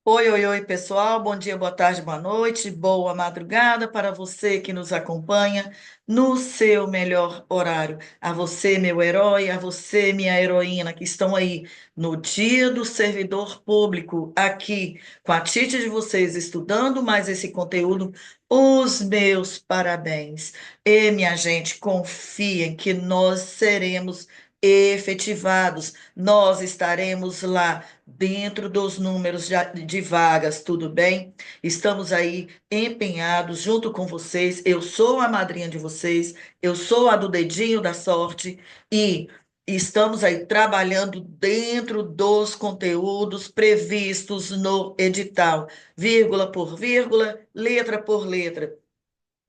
Oi, oi, oi, pessoal. Bom dia, boa tarde, boa noite, boa madrugada para você que nos acompanha no seu melhor horário. A você, meu herói, a você, minha heroína, que estão aí no Dia do Servidor Público, aqui com a Tite de vocês, estudando mais esse conteúdo. Os meus parabéns. E, minha gente, confiem que nós seremos efetivados, nós estaremos lá dentro dos números de vagas, tudo bem? Estamos aí empenhados junto com vocês. Eu sou a madrinha de vocês, eu sou a do dedinho da sorte e estamos aí trabalhando dentro dos conteúdos previstos no edital, vírgula por vírgula, letra por letra.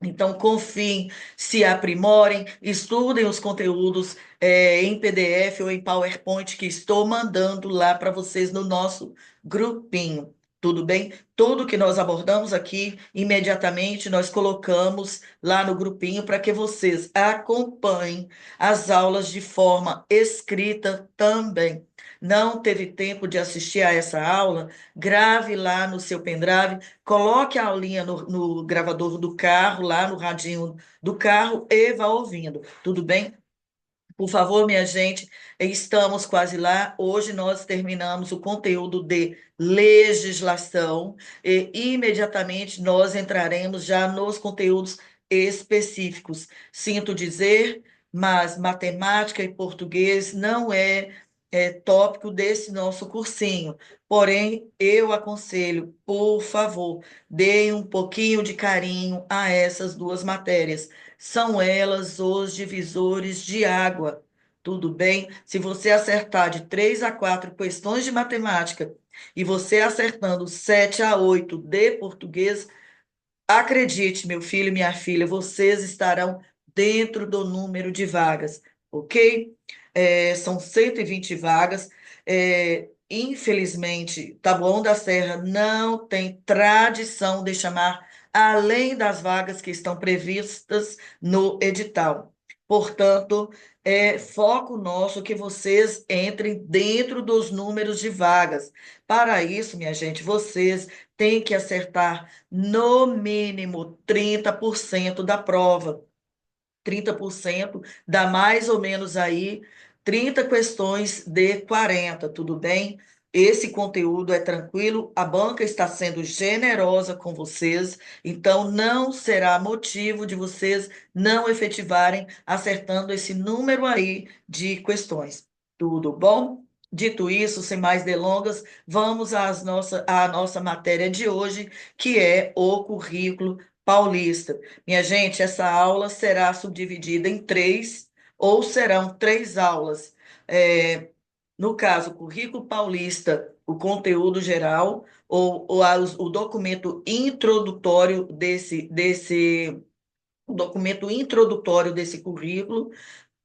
Então, confiem, se aprimorem, estudem os conteúdos em PDF ou em PowerPoint que estou mandando lá para vocês no nosso grupinho. Tudo bem? Tudo que nós abordamos aqui, imediatamente nós colocamos lá no grupinho para que vocês acompanhem as aulas de forma escrita também. Não teve tempo de assistir a essa aula? Grave lá no seu pendrive. Coloque a aulinha no gravador do carro, lá no radinho do carro, e vá ouvindo. Tudo bem? Por favor, minha gente, estamos quase lá. Hoje nós terminamos o conteúdo de legislação e imediatamente nós entraremos já nos conteúdos específicos. Sinto dizer, mas matemática e português não é tópico desse nosso cursinho. Porém, eu aconselho, por favor, deem um pouquinho de carinho a essas duas matérias. São elas os divisores de água. Tudo bem? Se você acertar de 3 a 4 questões de matemática e você acertando 7 a 8 de português, acredite, meu filho e minha filha, vocês estarão dentro do número de vagas, ok? São 120 vagas. Infelizmente, Taboão da Serra não tem tradição de chamar além das vagas que estão previstas no edital. Portanto, é foco nosso que vocês entrem dentro dos números de vagas. Para isso, minha gente, vocês têm que acertar no mínimo 30% da prova. 30% dá mais ou menos aí 30 questões de 40, tudo bem? Esse conteúdo é tranquilo, a banca está sendo generosa com vocês, então não será motivo de vocês não efetivarem acertando esse número aí de questões. Tudo bom? Dito isso, sem mais delongas, vamos à nossa matéria de hoje, que é o currículo paulista. Minha gente, essa aula será subdividida em três, ou serão três aulas. É, no caso, currículo paulista, o conteúdo geral, o documento introdutório o documento introdutório desse currículo.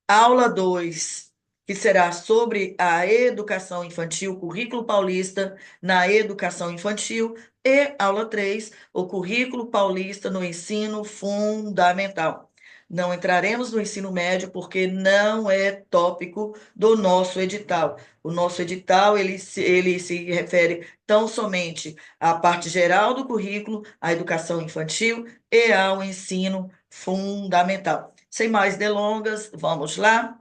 Aula 2, que será sobre a educação infantil, currículo paulista na educação infantil. E aula 3, o currículo paulista no ensino fundamental. Não entraremos no ensino médio porque não é tópico do nosso edital. O nosso edital, ele se refere tão somente à parte geral do currículo, à educação infantil e ao ensino fundamental. Sem mais delongas, vamos lá?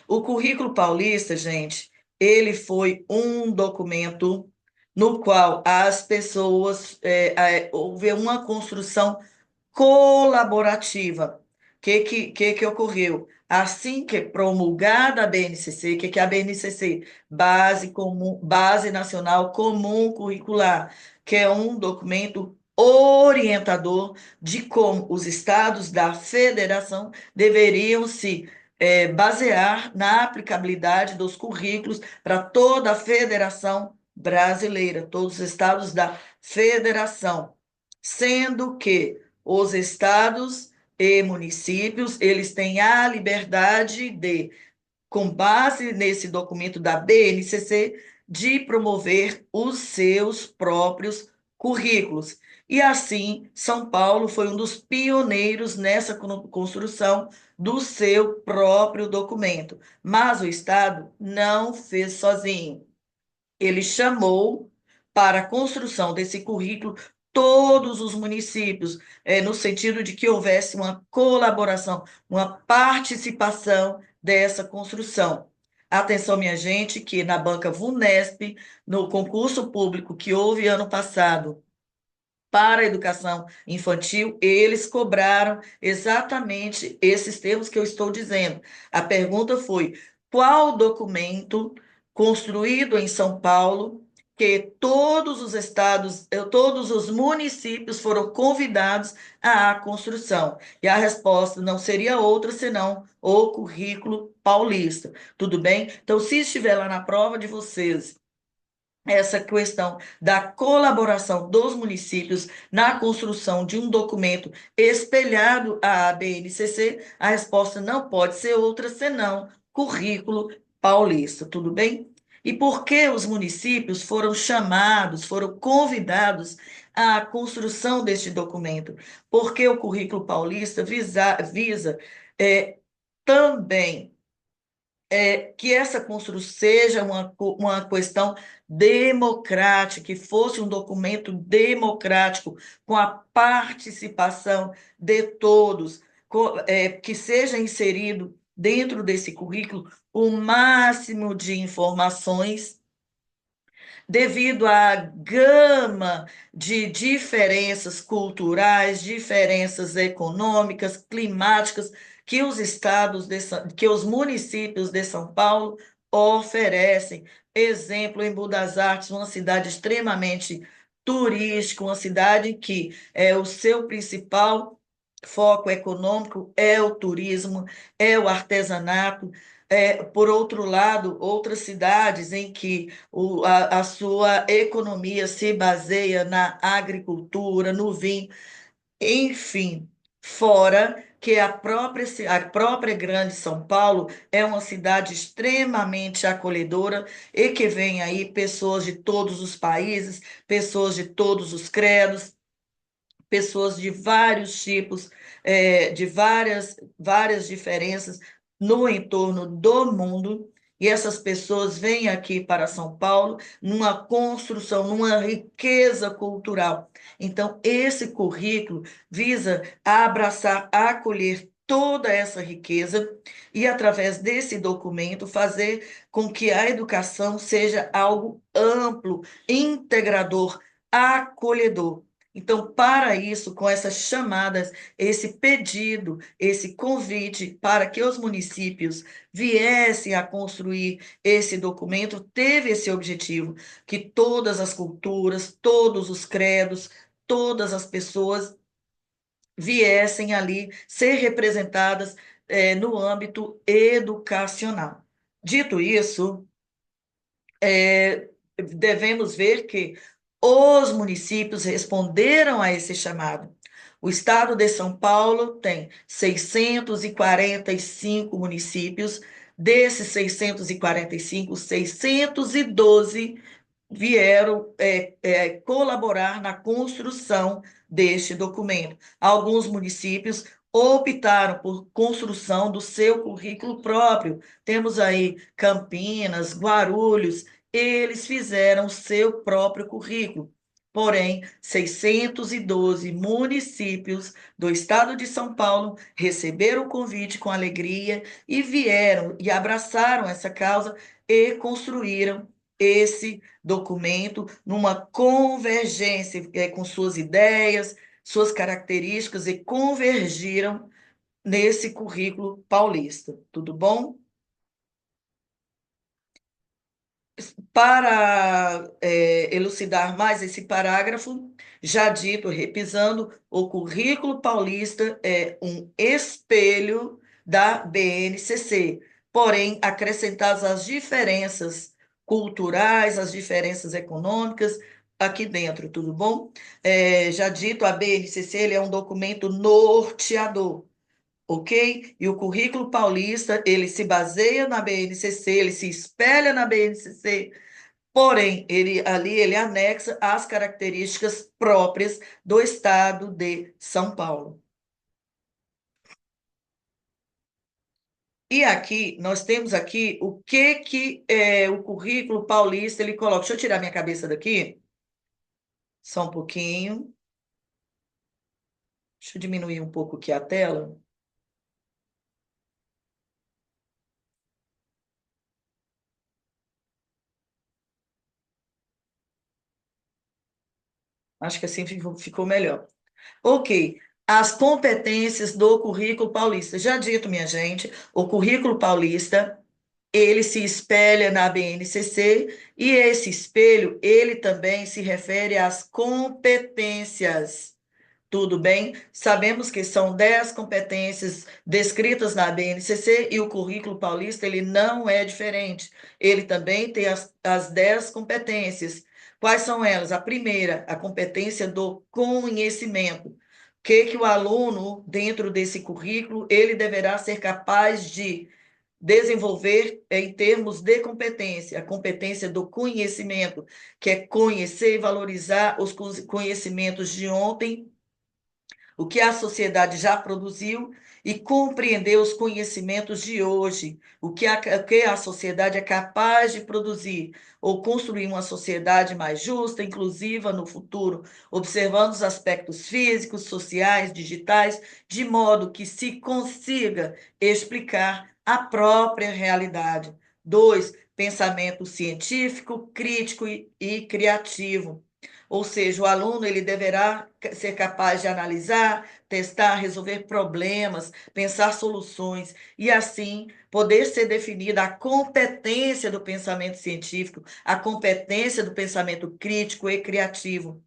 O currículo paulista, gente, ele foi um documento no qual as pessoas, houve uma construção colaborativa. O que ocorreu? Assim que promulgada a BNCC, que é a BNCC? Base Nacional Comum Curricular, que é um documento orientador de como os estados da federação deveriam se basear na aplicabilidade dos currículos para toda a federação brasileira, todos os estados da federação, sendo que os estados e municípios, eles têm a liberdade de, com base nesse documento da BNCC, de promover os seus próprios currículos. E assim, São Paulo foi um dos pioneiros nessa construção do seu próprio documento. Mas o Estado não fez sozinho. Ele chamou para a construção desse currículo todos os municípios, no sentido de que houvesse uma colaboração, uma participação dessa construção. Atenção, minha gente, que na banca VUNESP, no concurso público que houve ano passado, para a educação infantil, eles cobraram exatamente esses termos que eu estou dizendo. A pergunta foi: qual documento construído em São Paulo que todos os estados, todos os municípios foram convidados à construção? E a resposta não seria outra senão o currículo paulista. Tudo bem? Então, se estiver lá na prova de vocês essa questão da colaboração dos municípios na construção de um documento espelhado à BNCC, a resposta não pode ser outra senão currículo paulista, tudo bem? E por que os municípios foram chamados, foram convidados à construção deste documento? Porque o currículo paulista visa também que essa construção seja uma questão democrática, que fosse um documento democrático, com a participação de todos, que seja inserido dentro desse currículo o máximo de informações devido à gama de diferenças culturais, diferenças econômicas, climáticas que os que os municípios de São Paulo oferecem. Exemplo, Embu das Artes, uma cidade extremamente turística, uma cidade que o seu principal foco econômico é o turismo, é o artesanato. Por outro lado, outras cidades em que a sua economia se baseia na agricultura, no vinho, enfim, fora que a própria Grande São Paulo é uma cidade extremamente acolhedora e que vem aí pessoas de todos os países, pessoas de todos os credos, pessoas de vários tipos, de várias diferenças no entorno do mundo, e essas pessoas vêm aqui para São Paulo numa construção, numa riqueza cultural. Então, esse currículo visa abraçar, acolher toda essa riqueza e, através desse documento, fazer com que a educação seja algo amplo, integrador, acolhedor. Então, para isso, com essas chamadas, esse pedido, esse convite para que os municípios viessem a construir esse documento, teve esse objetivo, que todas as culturas, todos os credos, todas as pessoas viessem ali ser representadas, no âmbito educacional. Dito isso, devemos ver que os municípios responderam a esse chamado. O estado de São Paulo tem 645 municípios, desses 645, 612 vieram colaborar na construção deste documento. Alguns municípios optaram por construção do seu currículo próprio. Temos aí Campinas, Guarulhos, eles fizeram seu próprio currículo. Porém, 612 municípios do estado de São Paulo receberam o convite com alegria e vieram e abraçaram essa causa e construíram esse documento numa convergência com suas ideias, suas características e convergiram nesse currículo paulista. Tudo bom? Para elucidar mais esse parágrafo, já dito, repisando, o currículo paulista é um espelho da BNCC, porém, acrescentadas as diferenças culturais, as diferenças econômicas aqui dentro, tudo bom? Já dito, a BNCC ele é um documento norteador, ok? E o currículo paulista, ele se baseia na BNCC, ele se espelha na BNCC, porém, ele anexa as características próprias do estado de São Paulo. E aqui, nós temos aqui o que o currículo paulista ele coloca. Deixa eu tirar minha cabeça daqui. Só um pouquinho. Deixa eu diminuir um pouco aqui a tela. Acho que assim ficou melhor. Ok. As competências do currículo paulista. Já dito, minha gente, o currículo paulista, ele se espelha na BNCC e esse espelho, ele também se refere às competências. Tudo bem? Sabemos que são 10 competências descritas na BNCC e o currículo paulista, ele não é diferente. Ele também tem as 10 competências. Quais são elas? A primeira, a competência do conhecimento. O que o aluno, dentro desse currículo, ele deverá ser capaz de desenvolver em termos de competência, a competência do conhecimento, que é conhecer e valorizar os conhecimentos de ontem, o que a sociedade já produziu e compreender os conhecimentos de hoje, o que a sociedade é capaz de produzir, ou construir uma sociedade mais justa, inclusiva no futuro, observando os aspectos físicos, sociais, digitais, de modo que se consiga explicar a própria realidade. Dois, pensamento científico, crítico e criativo. Ou seja, o aluno ele deverá ser capaz de analisar, testar, resolver problemas, pensar soluções e assim poder ser definida a competência do pensamento científico, a competência do pensamento crítico e criativo.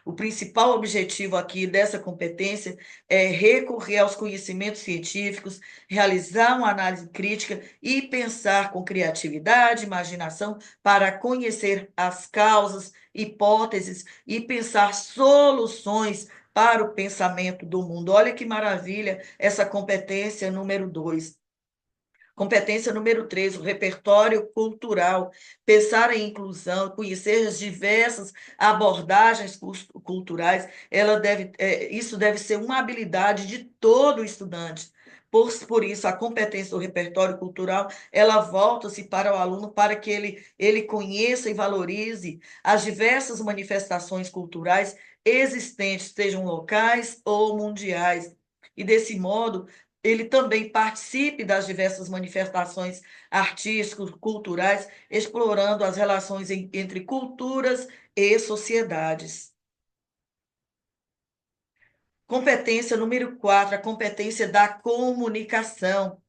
O principal objetivo aqui dessa competência é recorrer aos conhecimentos científicos, realizar uma análise crítica e pensar com criatividade, imaginação para conhecer as causas, hipóteses e pensar soluções para o pensamento do mundo. Olha que maravilha essa competência número 2. Competência número 3, o repertório cultural. Pensar em inclusão, conhecer as diversas abordagens culturais, isso deve ser uma habilidade de todo estudante. Por isso, a competência do repertório cultural, ela volta-se para o aluno para que ele conheça e valorize as diversas manifestações culturais existentes, sejam locais ou mundiais. E desse modo, ele também participe das diversas manifestações artísticas, culturais, explorando as relações entre culturas e sociedades. Competência número 4, a competência da comunicação.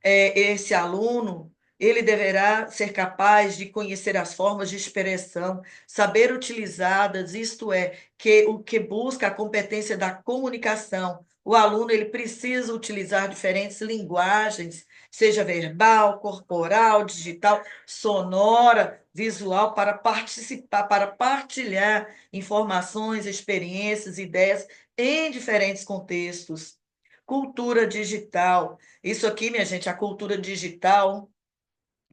Esse aluno, ele deverá ser capaz de conhecer as formas de expressão, saber utilizá-las, isto é, que o que busca a competência da comunicação. O aluno, ele precisa utilizar diferentes linguagens, seja verbal, corporal, digital, sonora, visual, para participar, para partilhar informações, experiências, ideias em diferentes contextos. Cultura digital. Isso aqui, minha gente, a cultura digital,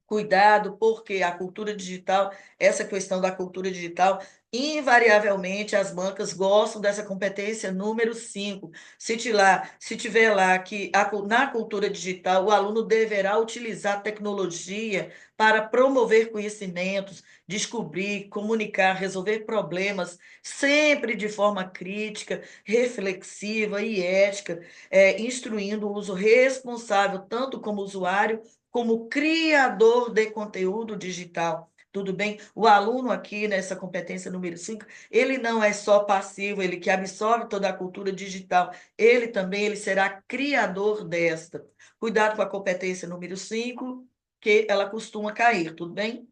cuidado, porque a cultura digital, essa questão da cultura digital, invariavelmente as bancas gostam dessa competência número 5. Se tiver lá que na cultura digital o aluno deverá utilizar tecnologia para promover conhecimentos, descobrir, comunicar, resolver problemas, sempre de forma crítica, reflexiva e ética, instruindo o uso responsável, tanto como usuário como criador de conteúdo digital. Tudo bem? O aluno aqui, nessa competência número 5, ele não é só passivo, ele que absorve toda a cultura digital, ele também ele será criador desta. Cuidado com a competência número 5, que ela costuma cair, tudo bem?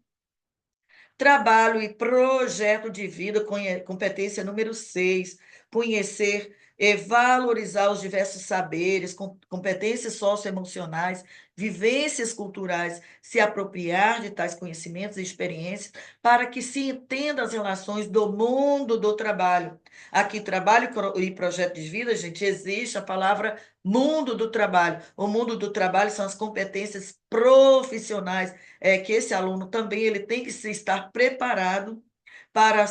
Trabalho e projeto de vida, competência número 6, conhecer e valorizar os diversos saberes, competências socioemocionais, vivências culturais, se apropriar de tais conhecimentos e experiências para que se entenda as relações do mundo do trabalho. Aqui, trabalho e projeto de vida, gente, existe a palavra mundo do trabalho. O mundo do trabalho são as competências profissionais, que esse aluno também ele tem que estar preparado para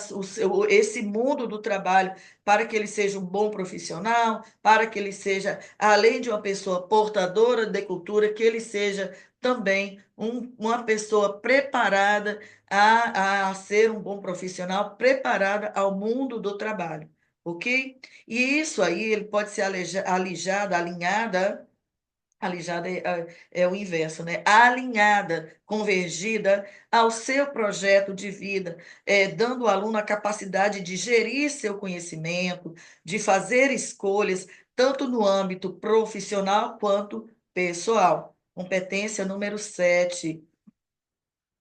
esse mundo do trabalho, para que ele seja um bom profissional, para que ele seja, além de uma pessoa portadora de cultura, que ele seja também uma pessoa preparada a ser um bom profissional, preparada ao mundo do trabalho, ok? E isso aí ele pode ser alijado, alinhada. Alijada é o inverso, né? Alinhada, convergida ao seu projeto de vida, dando ao aluno a capacidade de gerir seu conhecimento, de fazer escolhas, tanto no âmbito profissional quanto pessoal. Competência número 7,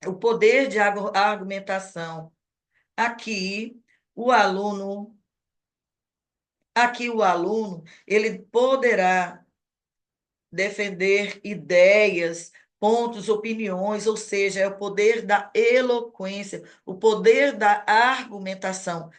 o poder de argumentação. Aqui, o aluno, aqui o aluno, ele poderá defender ideias, pontos, opiniões, ou seja, é o poder da eloquência, o poder da argumentação.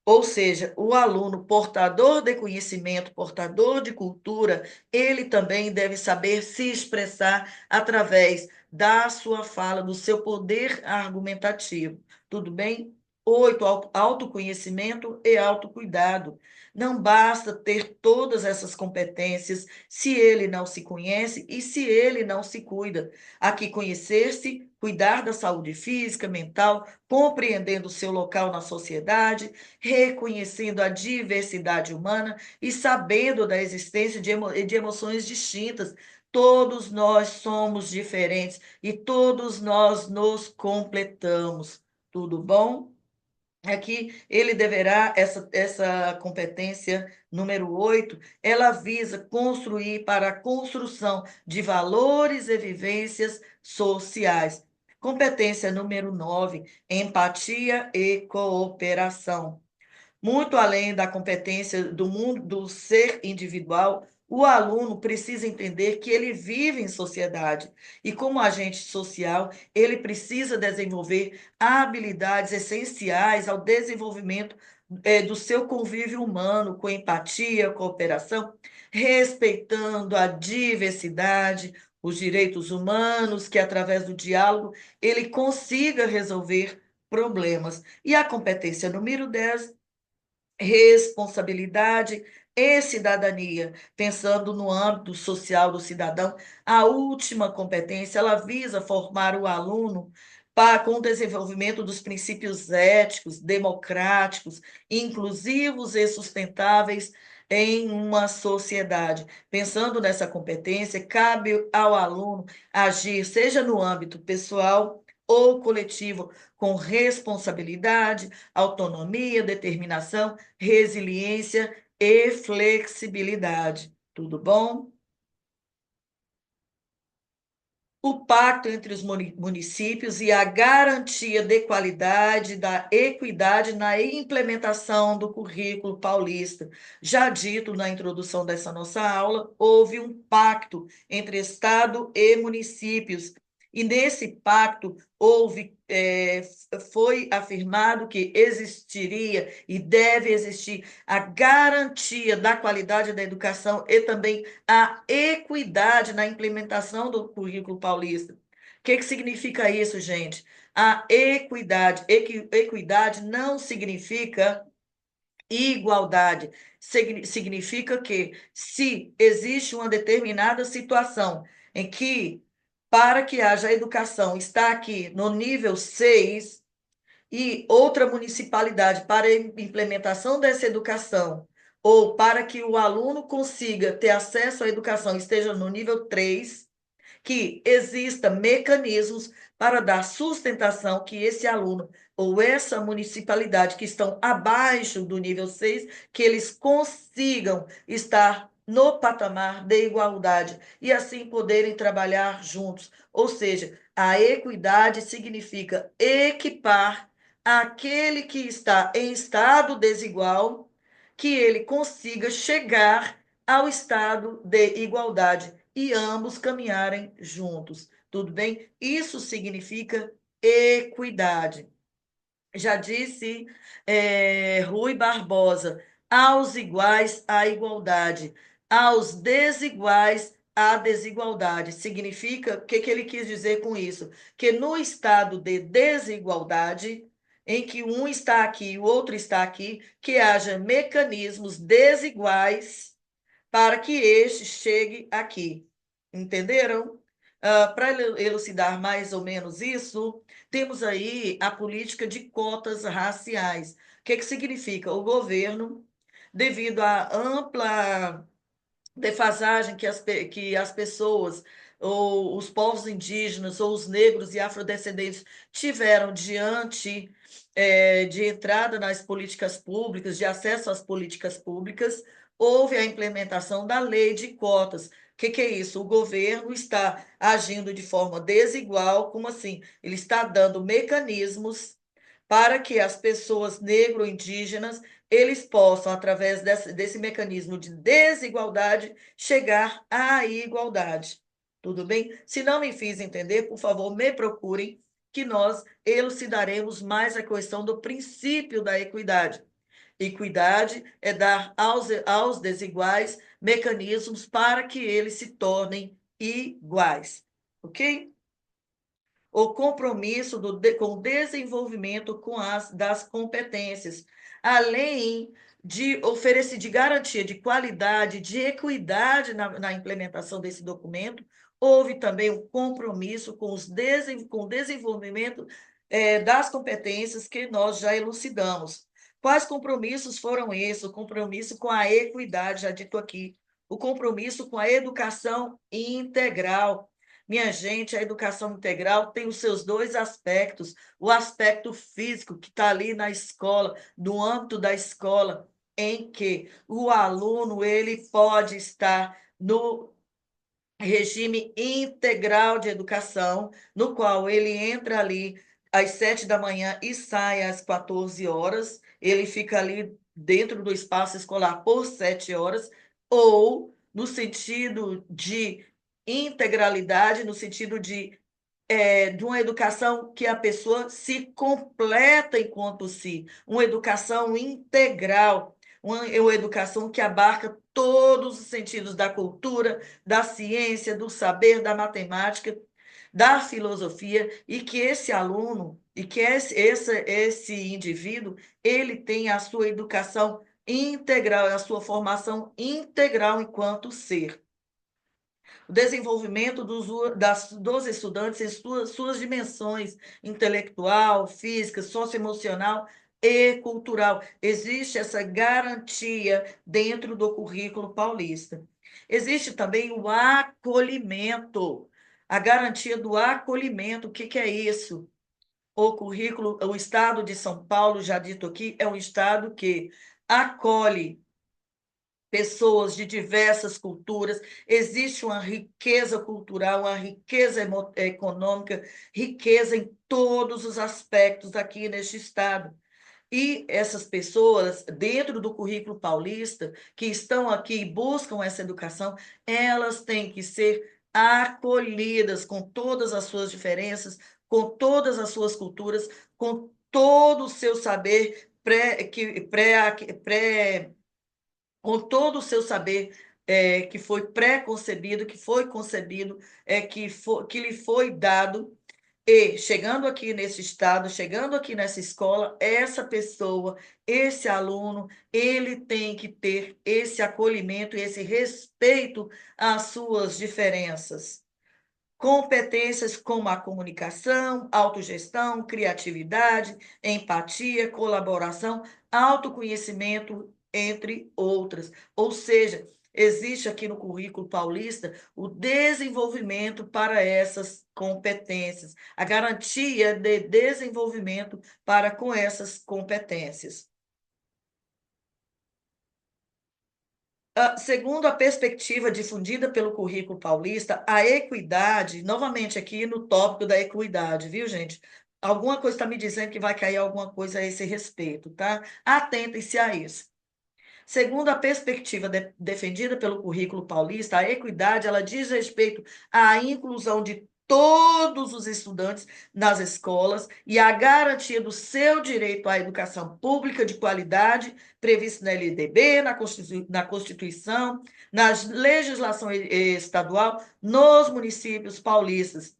Ou seja, o aluno portador de conhecimento, portador de cultura, ele também deve saber se expressar através da sua fala, do seu poder argumentativo. Tudo bem? 8, autoconhecimento e autocuidado. Não basta ter todas essas competências se ele não se conhece e se ele não se cuida. Aqui, conhecer-se, cuidar da saúde física, mental, compreendendo o seu local na sociedade, reconhecendo a diversidade humana e sabendo da existência de emoções distintas. Todos nós somos diferentes e todos nós nos completamos. Tudo bom? Aqui ele deverá, essa competência número 8, ela visa construir para a construção de valores e vivências sociais. Competência número 9, empatia e cooperação. Muito além da competência do mundo do ser individual, o aluno precisa entender que ele vive em sociedade e, como agente social, ele precisa desenvolver habilidades essenciais ao desenvolvimento do seu convívio humano, com empatia, cooperação, respeitando a diversidade, os direitos humanos, que através do diálogo ele consiga resolver problemas. E a competência número 10, responsabilidade e cidadania, pensando no âmbito social do cidadão, a última competência, ela visa formar o aluno com o desenvolvimento dos princípios éticos, democráticos, inclusivos e sustentáveis em uma sociedade. Pensando nessa competência, cabe ao aluno agir, seja no âmbito pessoal ou coletivo, com responsabilidade, autonomia, determinação, resiliência e flexibilidade. Tudo bom? O pacto entre os municípios e a garantia de qualidade, da equidade na implementação do currículo paulista. Já dito na introdução dessa nossa aula, houve um pacto entre Estado e municípios. E nesse pacto foi afirmado que existiria e deve existir a garantia da qualidade da educação e também a equidade na implementação do currículo paulista. O que significa isso, gente? A equidade. Equidade não significa igualdade. Significa que se existe uma determinada situação em que, para que haja educação, está aqui no nível 6 e outra municipalidade para a implementação dessa educação, ou para que o aluno consiga ter acesso à educação, esteja no nível 3, que exista mecanismos para dar sustentação que esse aluno ou essa municipalidade que estão abaixo do nível 6, que eles consigam estar no patamar de igualdade e assim poderem trabalhar juntos. Ou seja, a equidade significa equipar aquele que está em estado desigual, que ele consiga chegar ao estado de igualdade e ambos caminharem juntos. Tudo bem? Isso significa equidade. Já disse Rui Barbosa, aos iguais a igualdade, aos desiguais a desigualdade. Significa, o que ele quis dizer com isso? Que no estado de desigualdade, em que um está aqui e o outro está aqui, que haja mecanismos desiguais para que este chegue aqui. Entenderam? Para elucidar mais ou menos isso, temos aí a política de cotas raciais. O que que significa? O governo, devido à ampla defasagem que as pessoas, ou os povos indígenas, ou os negros e afrodescendentes tiveram diante de entrada nas políticas públicas, de acesso às políticas públicas, houve a implementação da lei de cotas. O que é isso? O governo está agindo de forma desigual, como assim? Ele está dando mecanismos para que as pessoas negro-indígenas eles possam, através desse mecanismo de desigualdade, chegar à igualdade. Tudo bem? Se não me fiz entender, por favor, me procurem, que nós elucidaremos mais a questão do princípio da equidade. Equidade é dar aos desiguais mecanismos para que eles se tornem iguais. Ok? O compromisso com o desenvolvimento das competências, além de oferecer, de garantia de qualidade, de equidade na implementação desse documento, houve também um compromisso com o desenvolvimento das competências que nós já elucidamos. Quais compromissos foram esses? O compromisso com a equidade, já dito aqui, o compromisso com a educação integral. Minha gente, a educação integral tem os seus dois aspectos. O aspecto físico, que está ali na escola, no âmbito da escola, em que o aluno ele pode estar no regime integral de educação, no qual ele entra ali às 7 da manhã e sai às 14 horas, ele fica ali dentro do espaço escolar por 7 horas, ou no sentido de integralidade, no sentido de uma educação que a pessoa se completa enquanto si, uma educação integral, uma educação que abarca todos os sentidos da cultura, da ciência, do saber, da matemática, da filosofia, e que esse aluno, e que esse indivíduo, ele tenha a sua educação integral, a sua formação integral enquanto ser. O desenvolvimento dos estudantes em suas dimensões intelectual, física, socioemocional e cultural. Existe essa garantia dentro do currículo paulista. Existe também o acolhimento, a garantia do acolhimento. O que que é isso? O estado de São Paulo, já dito aqui, é um estado que acolhe pessoas de diversas culturas, existe uma riqueza cultural, uma riqueza econômica, riqueza em todos os aspectos aqui neste estado. E essas pessoas, dentro do currículo paulista, que estão aqui e buscam essa educação, elas têm que ser acolhidas com todas as suas diferenças, com todas as suas culturas, com todo o seu saber com todo o seu saber que foi pré-concebido, que foi concebido, que lhe foi dado, e chegando aqui nesse estado, chegando aqui nessa escola, essa pessoa, esse aluno, ele tem que ter esse acolhimento, esse respeito às suas diferenças. Competências como a comunicação, autogestão, criatividade, empatia, colaboração, autoconhecimento, entre outras. Ou seja, existe aqui no currículo paulista o desenvolvimento para essas competências, a garantia de desenvolvimento para com essas competências. Segundo a perspectiva difundida pelo currículo paulista, a equidade, novamente aqui no tópico da equidade, viu, gente? Alguma coisa está me dizendo que vai cair alguma coisa a esse respeito, tá? Atentem-se a isso. Segundo a perspectiva defendida pelo currículo paulista, a equidade ela diz respeito à inclusão de todos os estudantes nas escolas e à garantia do seu direito à educação pública de qualidade, previsto na LDB, na Constituição, na legislação estadual, nos municípios paulistas.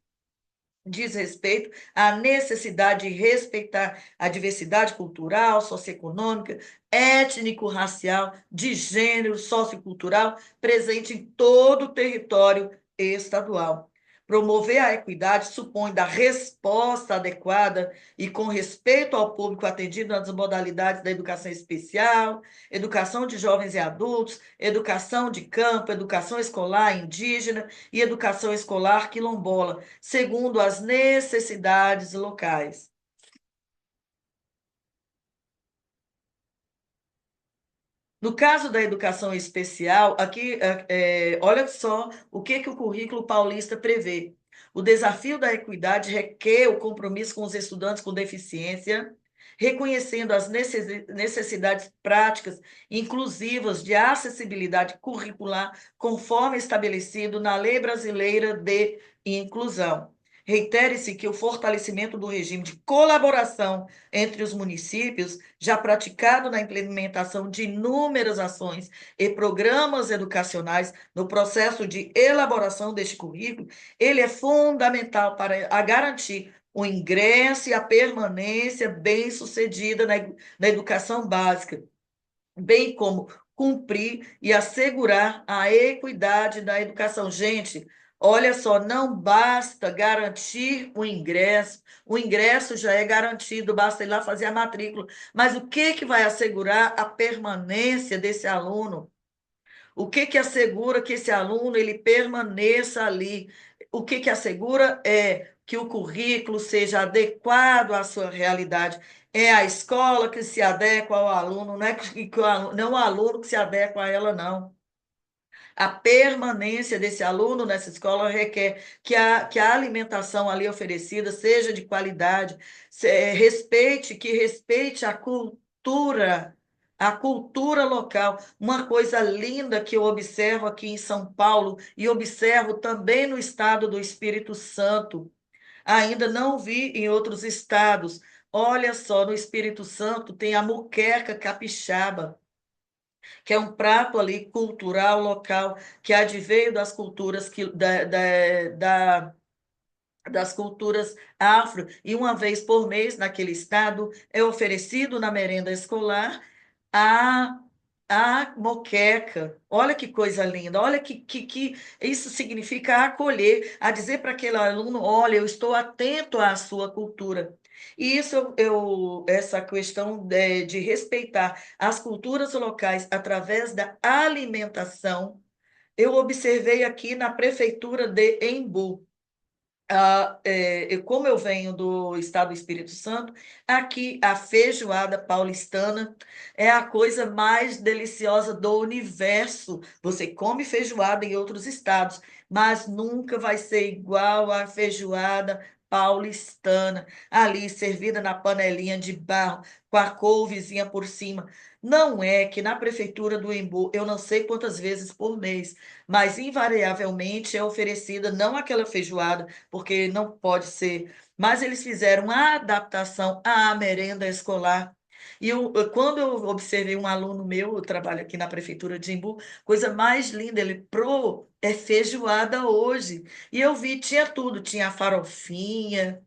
Diz respeito à necessidade de respeitar a diversidade cultural, socioeconômica, étnico-racial, de gênero, sociocultural, presente em todo o território estadual. Promover a equidade supõe dar resposta adequada e com respeito ao público atendido nas modalidades da educação especial, educação de jovens e adultos, educação de campo, educação escolar indígena e educação escolar quilombola, segundo as necessidades locais. No caso da educação especial, aqui, olha só o que o currículo paulista prevê. O desafio da equidade requer o compromisso com os estudantes com deficiência, reconhecendo as necessidades práticas inclusivas de acessibilidade curricular, conforme estabelecido na Lei Brasileira de Inclusão. Reitere-se que o fortalecimento do regime de colaboração entre os municípios, já praticado na implementação de inúmeras ações e programas educacionais no processo de elaboração deste currículo, ele é fundamental para a garantir o ingresso e a permanência bem-sucedida na educação básica, bem como cumprir e assegurar a equidade da educação. Gente, olha só, não basta garantir o ingresso já é garantido, basta ir lá fazer a matrícula, mas o que que vai assegurar a permanência desse aluno? O que que assegura que esse aluno ele permaneça ali? O que que assegura é que o currículo seja adequado à sua realidade. É a escola que se adequa ao aluno, não é não o aluno que se adequa a ela, não. A permanência desse aluno nessa escola requer que a alimentação ali oferecida seja de qualidade, que respeite a cultura local. Uma coisa linda que eu observo aqui em São Paulo e observo também no estado do Espírito Santo, ainda não vi em outros estados. Olha só, no Espírito Santo tem a muqueca capixaba, que é um prato ali cultural local que adveio das culturas das culturas afro, e uma vez por mês naquele estado é oferecido na merenda escolar a moqueca. Olha que coisa linda, olha que isso significa acolher, a dizer para aquele aluno, olha, eu estou atento à sua cultura. E isso, essa questão de respeitar as culturas locais através da alimentação, eu observei aqui na prefeitura de Embu. Como eu venho do estado do Espírito Santo, aqui a feijoada paulistana é a coisa mais deliciosa do universo. Você come feijoada em outros estados, mas nunca vai ser igual à feijoada paulistana, ali servida na panelinha de barro, com a couvezinha por cima. Não é que na prefeitura do Embu, eu não sei quantas vezes por mês, mas invariavelmente é oferecida não aquela feijoada porque não pode ser. Mas eles fizeram uma adaptação à merenda escolar. E quando eu observei um aluno meu, eu trabalho aqui na prefeitura de Imbu, coisa mais linda, ele, é feijoada hoje. E eu vi, tinha tudo, tinha a farofinha,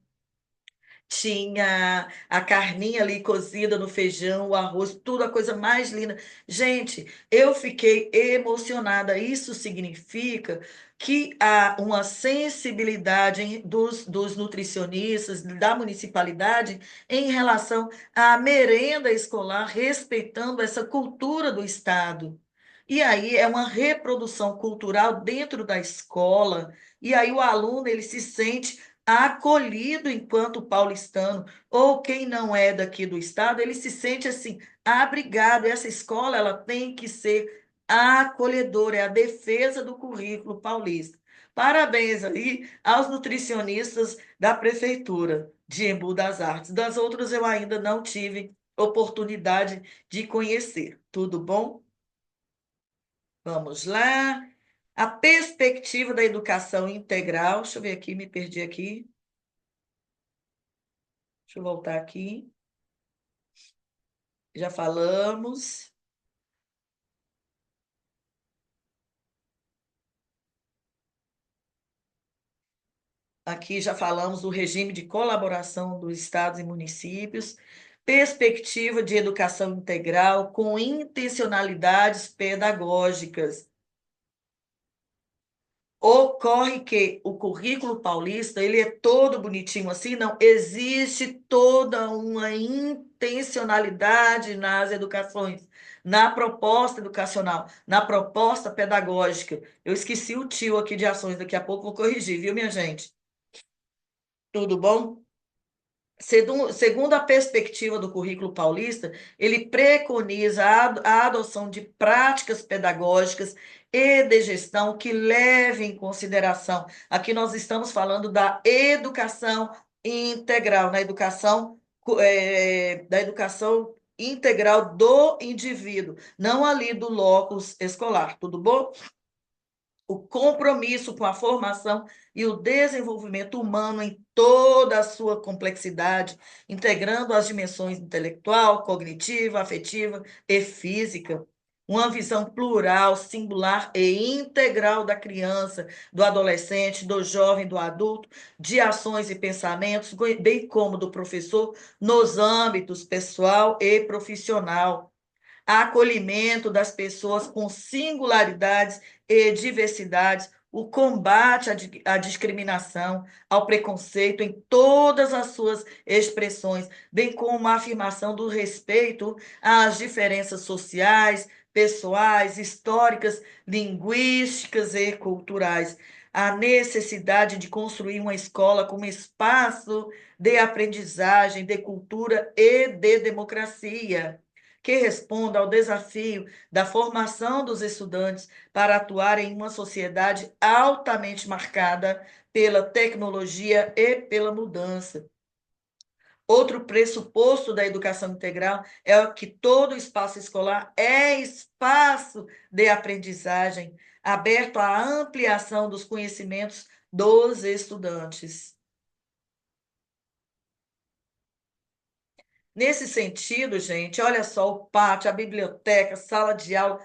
tinha a carninha ali cozida no feijão, o arroz, tudo a coisa mais linda. Gente, eu fiquei emocionada. Isso significa que há uma sensibilidade dos nutricionistas, da municipalidade, em relação à merenda escolar, respeitando essa cultura do Estado. E aí é uma reprodução cultural dentro da escola, e aí o aluno ele se sente acolhido enquanto paulistano, ou quem não é daqui do estado, ele se sente assim, abrigado. Essa escola, ela tem que ser acolhedora, é a defesa do currículo paulista. Parabéns aí aos nutricionistas da prefeitura de Embu das Artes. Das outras eu ainda não tive oportunidade de conhecer. Tudo bom? Vamos lá. A perspectiva da educação integral. Deixa eu ver aqui, me perdi aqui. Deixa eu voltar aqui. Já falamos. Aqui já falamos do regime de colaboração dos estados e municípios. Perspectiva de educação integral com intencionalidades pedagógicas. Ocorre que o currículo paulista, ele é todo bonitinho assim, não existe toda uma intencionalidade nas educações, na proposta educacional, na proposta pedagógica. Eu esqueci o tio aqui de ações, daqui a pouco vou corrigir, viu, minha gente? Tudo bom? Segundo a perspectiva do currículo paulista, ele preconiza a adoção de práticas pedagógicas e de gestão que levem em consideração. Aqui nós estamos falando da educação integral, da educação integral do indivíduo, não ali do locus escolar, tudo bom? O compromisso com a formação e o desenvolvimento humano em toda a sua complexidade, integrando as dimensões intelectual, cognitiva, afetiva e física. Uma visão plural, singular e integral da criança, do adolescente, do jovem, do adulto, de ações e pensamentos, bem como do professor, nos âmbitos pessoal e profissional, acolhimento das pessoas com singularidades e diversidades, o combate à discriminação, ao preconceito em todas as suas expressões, bem como a afirmação do respeito às diferenças sociais, pessoais, históricas, linguísticas e culturais. A necessidade de construir uma escola como espaço de aprendizagem, de cultura e de democracia que responda ao desafio da formação dos estudantes para atuar em uma sociedade altamente marcada pela tecnologia e pela mudança. Outro pressuposto da educação integral é que todo espaço escolar é espaço de aprendizagem, aberto à ampliação dos conhecimentos dos estudantes. Nesse sentido, gente, olha só o pátio, a biblioteca, a sala de aula,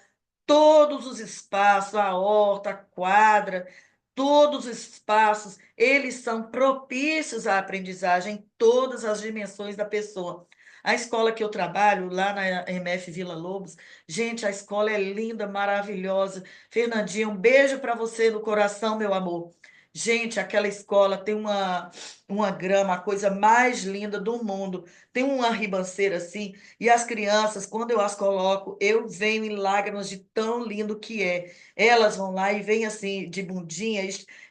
todos os espaços, a horta, a quadra, todos os espaços, eles são propícios à aprendizagem em todas as dimensões da pessoa. A escola que eu trabalho, lá na MF Vila Lobos, gente, a escola é linda, maravilhosa. Fernandinha, um beijo para você no coração, meu amor. Gente, aquela escola tem uma grama, a coisa mais linda do mundo. Tem uma ribanceira assim, e as crianças, quando eu as coloco, eu venho em lágrimas de tão lindo que é. Elas vão lá e vêm assim, de bundinha,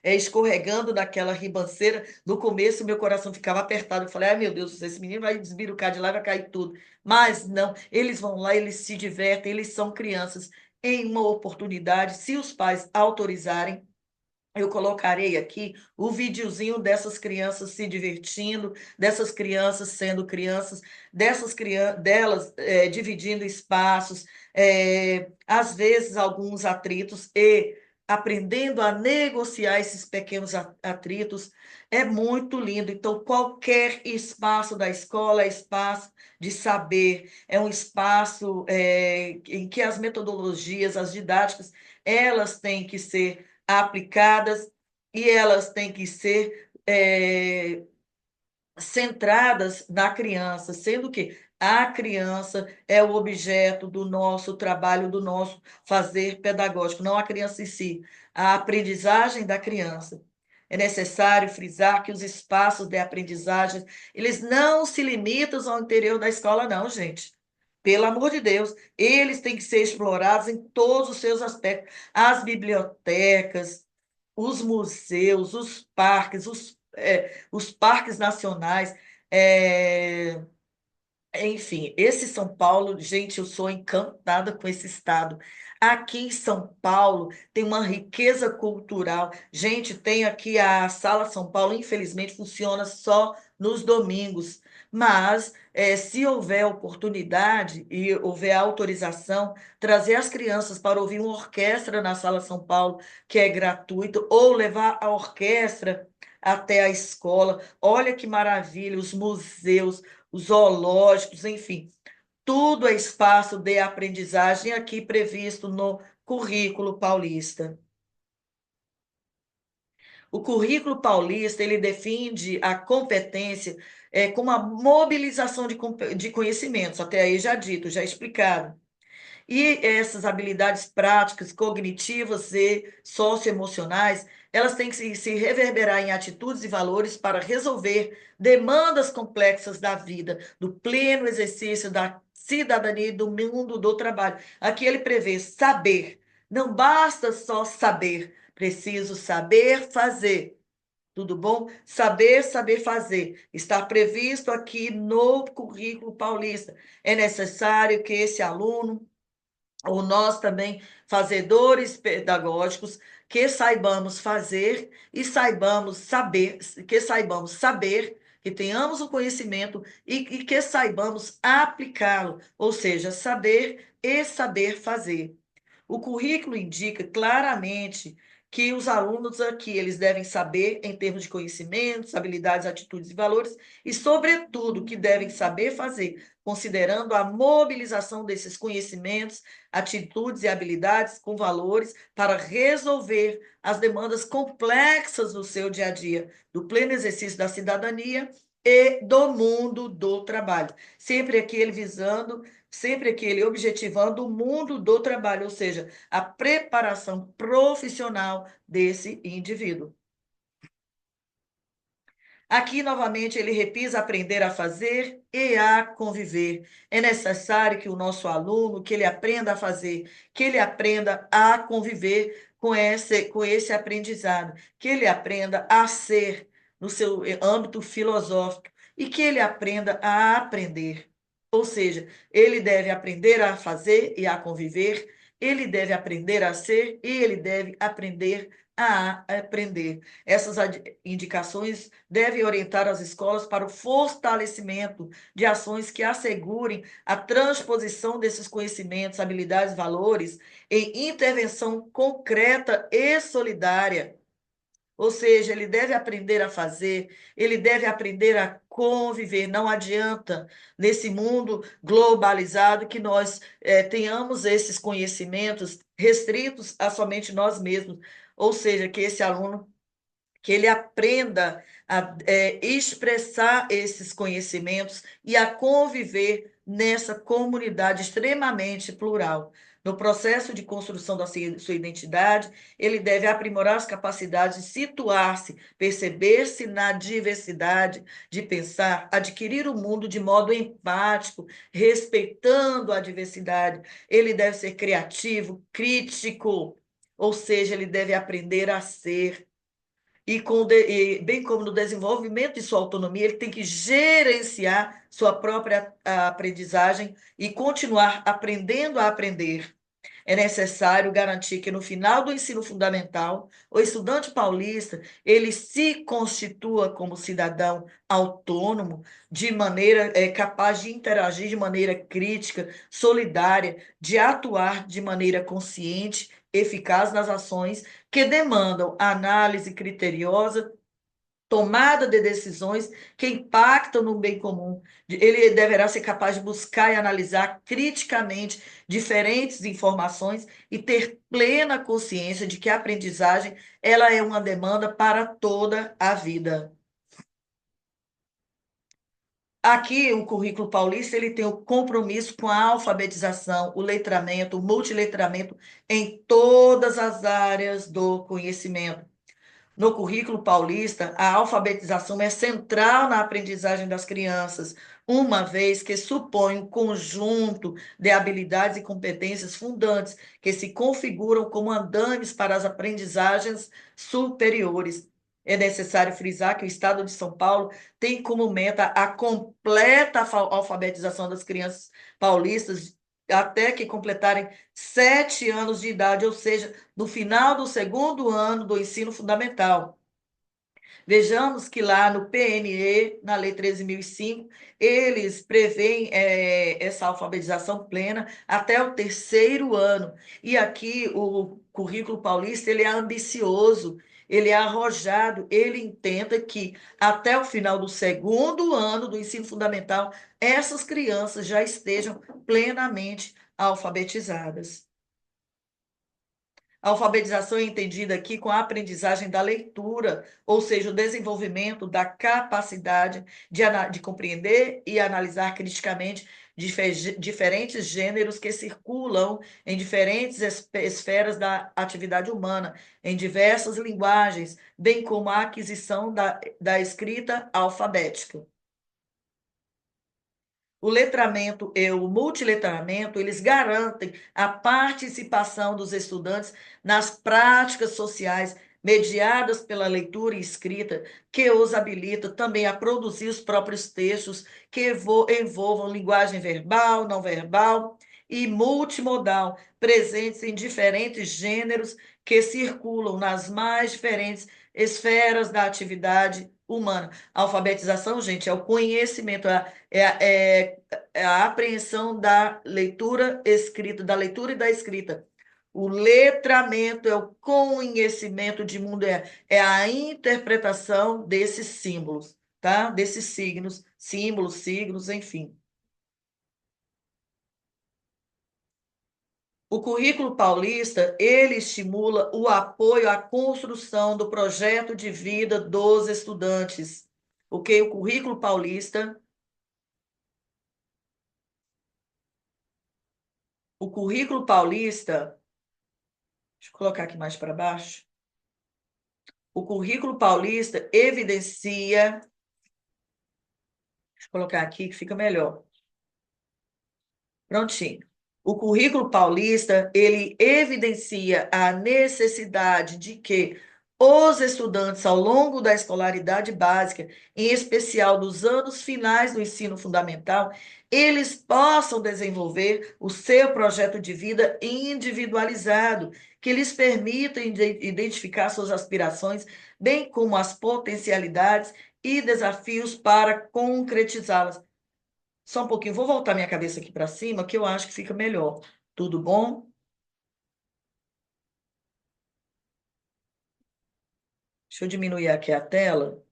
escorregando naquela ribanceira. No começo, meu coração ficava apertado. Eu falei, ai meu Deus, esse menino vai desbirucar de lá, vai cair tudo. Mas não, eles vão lá, eles se divertem, eles são crianças. Em uma oportunidade, se os pais autorizarem, eu colocarei aqui o videozinho dessas crianças se divertindo, dessas crianças sendo crianças, delas dividindo espaços, às vezes alguns atritos e aprendendo a negociar esses pequenos atritos. É muito lindo. Então, qualquer espaço da escola é espaço de saber, é um espaço em que as metodologias, as didáticas, elas têm que ser aplicadas e elas têm que ser centradas na criança, sendo que a criança é o objeto do nosso trabalho, do nosso fazer pedagógico, não a criança em si, a aprendizagem da criança. É necessário frisar que os espaços de aprendizagem, eles não se limitam ao interior da escola, não, gente. Pelo amor de Deus, eles têm que ser explorados em todos os seus aspectos. As bibliotecas, os museus, os parques nacionais, é, enfim, esse São Paulo, gente, eu sou encantada com esse estado. Aqui em São Paulo tem uma riqueza cultural. Gente, tem aqui a Sala São Paulo, infelizmente funciona só nos domingos. Mas, se houver oportunidade e houver autorização, trazer as crianças para ouvir uma orquestra na Sala São Paulo, que é gratuito, ou levar a orquestra até a escola. Olha que maravilha, os museus, os zoológicos, enfim, tudo é espaço de aprendizagem aqui previsto no currículo paulista. O currículo paulista, ele define a competência como a mobilização de conhecimentos, até aí já dito, já explicado. E essas habilidades práticas, cognitivas e socioemocionais, elas têm que se reverberar em atitudes e valores para resolver demandas complexas da vida, do pleno exercício da cidadania e do mundo do trabalho. Aqui ele prevê saber. Não basta só saber, preciso saber fazer. Tudo bom? Saber, saber fazer. Está previsto aqui no currículo paulista. É necessário que esse aluno, ou nós também, fazedores pedagógicos, que saibamos fazer e saibamos saber, que tenhamos o conhecimento e que saibamos aplicá-lo, ou seja, saber e saber fazer. O currículo indica claramente que os alunos aqui eles devem saber em termos de conhecimentos, habilidades, atitudes e valores e, sobretudo, que devem saber fazer, considerando a mobilização desses conhecimentos, atitudes e habilidades com valores para resolver as demandas complexas do seu dia a dia, do pleno exercício da cidadania e do mundo do trabalho. Sempre aquele objetivando o mundo do trabalho, ou seja, a preparação profissional desse indivíduo. Aqui, novamente, ele repisa aprender a fazer e a conviver. É necessário que o nosso aluno, que ele aprenda a fazer, que ele aprenda a conviver com esse aprendizado, que ele aprenda a ser no seu âmbito filosófico e que ele aprenda a aprender. Ou seja, ele deve aprender a fazer e a conviver, ele deve aprender a ser e ele deve aprender a aprender. Essas indicações devem orientar as escolas para o fortalecimento de ações que assegurem a transposição desses conhecimentos, habilidades, valores em intervenção concreta e solidária. Ou seja, ele deve aprender a fazer, ele deve aprender a conviver. Não adianta, nesse mundo globalizado, que nós tenhamos esses conhecimentos restritos a somente nós mesmos. Ou seja, que esse aluno que ele aprenda a expressar esses conhecimentos e a conviver nessa comunidade extremamente plural. No processo de construção da sua identidade, ele deve aprimorar as capacidades de situar-se, perceber-se na diversidade de pensar, adquirir o mundo de modo empático, respeitando a diversidade. Ele deve ser criativo, crítico, ou seja, ele deve aprender a ser bem como no desenvolvimento de sua autonomia, ele tem que gerenciar sua própria aprendizagem e continuar aprendendo a aprender. É necessário garantir que no final do ensino fundamental, o estudante paulista, ele se constitua como cidadão autônomo, de maneira capaz de interagir de maneira crítica, solidária, de atuar de maneira consciente, eficaz nas ações que demandam análise criteriosa, tomada de decisões que impactam no bem comum. Ele deverá ser capaz de buscar e analisar criticamente diferentes informações e ter plena consciência de que a aprendizagem ela é uma demanda para toda a vida. Aqui, o currículo paulista ele tem o compromisso com a alfabetização, o letramento, o multiletramento em todas as áreas do conhecimento. No currículo paulista, a alfabetização é central na aprendizagem das crianças, uma vez que supõe um conjunto de habilidades e competências fundantes que se configuram como andames para as aprendizagens superiores. É necessário frisar que o Estado de São Paulo tem como meta a completa alfabetização das crianças paulistas até que completarem 7 anos de idade, ou seja, no final do segundo ano do ensino fundamental. Vejamos que lá no PNE, na Lei 13.005, eles prevêem essa alfabetização plena até o terceiro ano. E aqui o currículo paulista ele é ambicioso, ele é arrojado, ele entenda que até o final do segundo ano do ensino fundamental, essas crianças já estejam plenamente alfabetizadas. A alfabetização é entendida aqui com a aprendizagem da leitura, ou seja, o desenvolvimento da capacidade de compreender e analisar criticamente diferentes gêneros que circulam em diferentes esferas da atividade humana, em diversas linguagens, bem como a aquisição da escrita alfabética. O letramento e o multiletramento, eles garantem a participação dos estudantes nas práticas sociais mediadas pela leitura e escrita, que os habilita também a produzir os próprios textos que envolvam linguagem verbal, não verbal e multimodal, presentes em diferentes gêneros que circulam nas mais diferentes esferas da atividade humana. A alfabetização, gente, é o conhecimento, é a apreensão da leitura escrita, da leitura e da escrita. O letramento é o conhecimento de mundo, é a interpretação desses símbolos, tá? Desses signos, símbolos, signos, enfim. O currículo paulista, ele estimula o apoio à construção do projeto de vida dos estudantes. Ok? O currículo paulista, deixa eu colocar aqui mais para baixo. O currículo paulista evidencia, deixa eu colocar aqui que fica melhor. Prontinho. O currículo paulista, ele evidencia a necessidade de que os estudantes, ao longo da escolaridade básica, em especial dos anos finais do ensino fundamental, eles possam desenvolver o seu projeto de vida individualizado, que lhes permita identificar suas aspirações, bem como as potencialidades e desafios para concretizá-las. Só um pouquinho, vou voltar minha cabeça aqui para cima, que eu acho que fica melhor. Tudo bom? Deixa eu diminuir aqui a tela.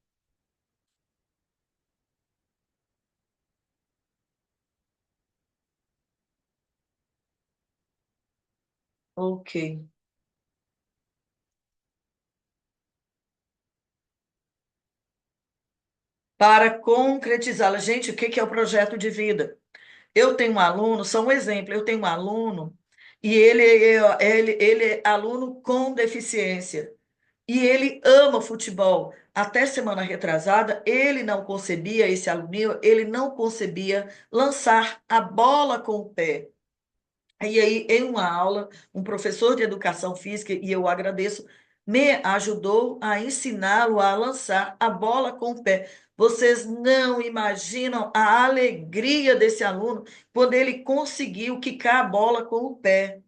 Ok. Para concretizá-la. Gente, o que é o projeto de vida? Eu tenho um aluno, só um exemplo, eu tenho um aluno e ele é aluno com deficiência. E ele ama futebol. Até semana retrasada, ele não concebia, esse aluno, ele não concebia lançar a bola com o pé. E aí, em uma aula, um professor de educação física, e eu agradeço, me ajudou a ensiná-lo a lançar a bola com o pé. Vocês não imaginam a alegria desse aluno quando ele conseguiu quicar a bola com o pé,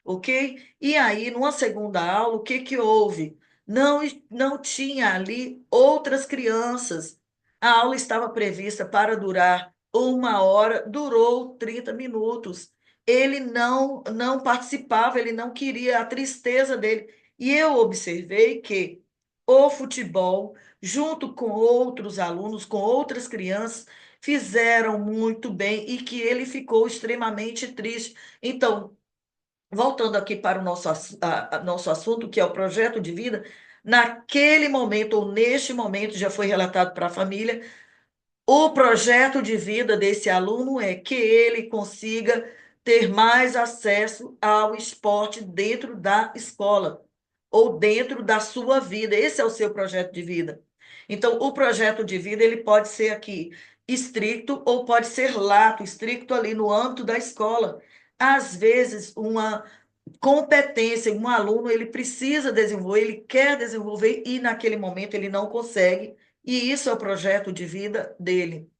ok? E aí, numa segunda aula, o que que houve? Não, não tinha ali outras crianças. A aula estava prevista para durar 1 hora, durou 30 minutos. Ele não participava, ele não queria, a tristeza dele. E eu observei que o futebol, junto com outros alunos, com outras crianças, fizeram muito bem e que ele ficou extremamente triste. Então, voltando aqui para o nosso assunto, que é o projeto de vida, naquele momento, ou neste momento, já foi relatado para a família, o projeto de vida desse aluno é que ele consiga ter mais acesso ao esporte dentro da escola, ou dentro da sua vida. Esse é o seu projeto de vida. Então, o projeto de vida, ele pode ser aqui estricto ou pode ser lato, estricto ali no âmbito da escola. Às vezes, uma competência, um aluno, ele precisa desenvolver, ele quer desenvolver e naquele momento ele não consegue, e isso é o projeto de vida dele.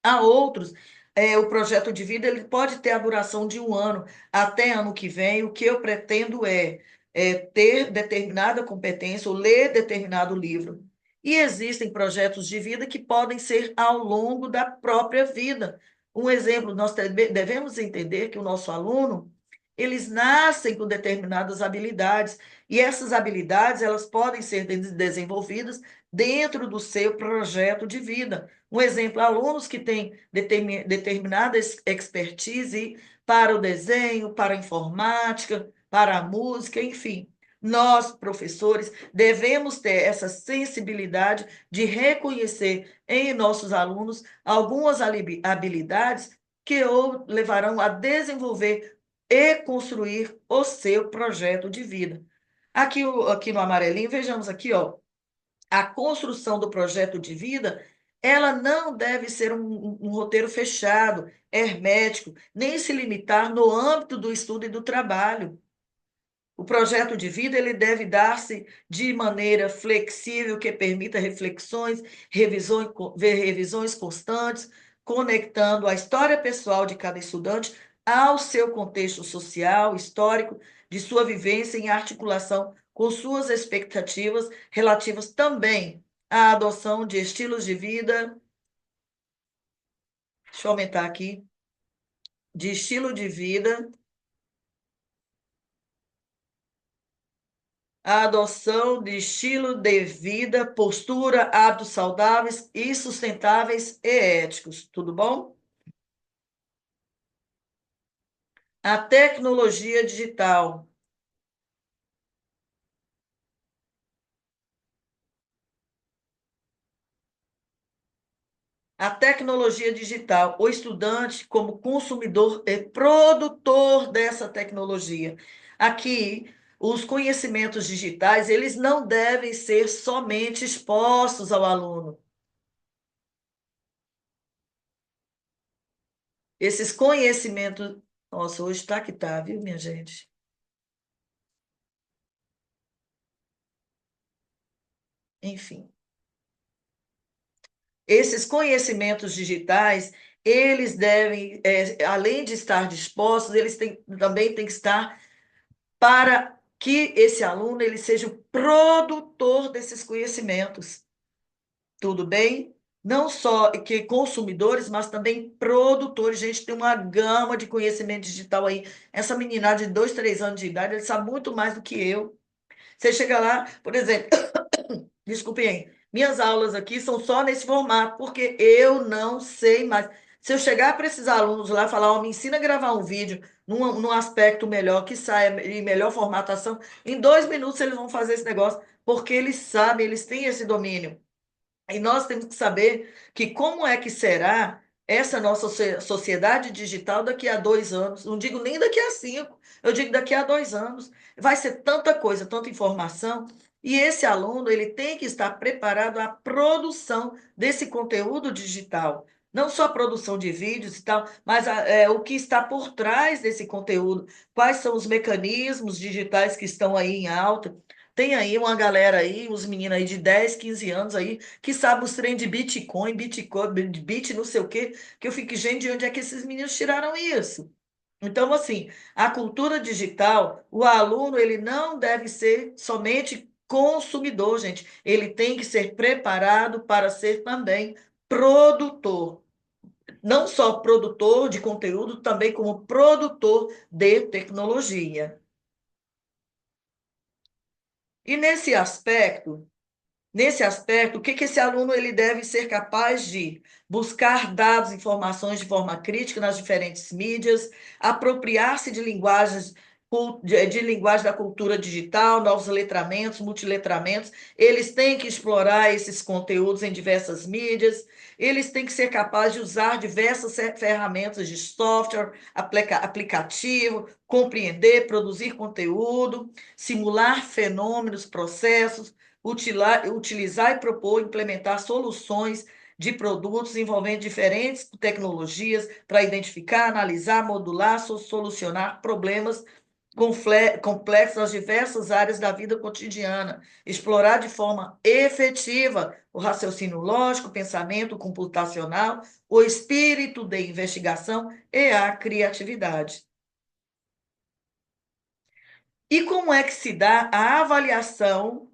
Há outros, o projeto de vida ele pode ter a duração de 1 ano até ano que vem. O que eu pretendo é ter determinada competência ou ler determinado livro. E existem projetos de vida que podem ser ao longo da própria vida. Um exemplo, nós devemos entender que o nosso aluno, eles nascem com determinadas habilidades, e essas habilidades elas podem ser desenvolvidas dentro do seu projeto de vida. Um exemplo, alunos que têm determinada expertise para o desenho, para a informática, para a música, enfim. Nós, professores, devemos ter essa sensibilidade de reconhecer em nossos alunos algumas habilidades que o levarão a desenvolver e construir o seu projeto de vida. Aqui no amarelinho, vejamos aqui, ó, a construção do projeto de vida, ela não deve ser um roteiro fechado, hermético, nem se limitar no âmbito do estudo e do trabalho. O projeto de vida ele deve dar-se de maneira flexível, que permita reflexões, revisões constantes, conectando a história pessoal de cada estudante ao seu contexto social, histórico, de sua vivência em articulação com suas expectativas relativas também à adoção de estilos de vida. Deixa eu aumentar aqui, de estilo de vida, a adoção de estilo de vida, postura, hábitos saudáveis e sustentáveis e éticos. Tudo bom? A tecnologia digital. A tecnologia digital, o estudante, como consumidor e produtor dessa tecnologia. Aqui, os conhecimentos digitais, eles não devem ser somente expostos ao aluno. Esses conhecimentos. Nossa, hoje está que tá, viu, minha gente? Enfim. Esses conhecimentos digitais, eles devem, além de estar dispostos, também têm que estar para que esse aluno ele seja o produtor desses conhecimentos. Tudo bem? Não só que consumidores, mas também produtores. Gente, tem uma gama de conhecimento digital aí. Essa meninada de 2, 3 anos de idade, ele sabe muito mais do que eu. Você chega lá, por exemplo, desculpe aí, minhas aulas aqui são só nesse formato, porque eu não sei mais. Se eu chegar para esses alunos lá e falar, ó, me ensina a gravar um vídeo num aspecto melhor, que saia em melhor formatação, em 2 minutos eles vão fazer esse negócio, porque eles sabem, eles têm esse domínio. E nós temos que saber que como é que será essa nossa sociedade digital daqui a 2 anos. Não digo nem daqui a 5, eu digo daqui a 2 anos. Vai ser tanta coisa, tanta informação. E esse aluno ele tem que estar preparado à produção desse conteúdo digital. Não só a produção de vídeos e tal, mas o que está por trás desse conteúdo. Quais são os mecanismos digitais que estão aí em alta. Tem aí uma galera aí, uns meninos aí de 10, 15 anos aí, que sabem os trem de Bitcoin, Bit não sei o quê, que eu fico, gente, de onde é que esses meninos tiraram isso? Então, assim, a cultura digital, o aluno, ele não deve ser somente consumidor, gente. Ele tem que ser preparado para ser também produtor. Não só produtor de conteúdo, também como produtor de tecnologia. E nesse aspecto, o que que esse aluno ele deve ser capaz de buscar dados, informações de forma crítica nas diferentes mídias, apropriar-se de linguagens de linguagem da cultura digital, novos letramentos, multiletramentos, eles têm que explorar esses conteúdos em diversas mídias, eles têm que ser capazes de usar diversas ferramentas de software, aplicativo, compreender, produzir conteúdo, simular fenômenos, processos, utilizar e propor, implementar soluções de produtos envolvendo diferentes tecnologias para identificar, analisar, modular, solucionar problemas complexos nas diversas áreas da vida cotidiana, explorar de forma efetiva o raciocínio lógico, o pensamento computacional, o espírito de investigação e a criatividade. E como é que se dá a avaliação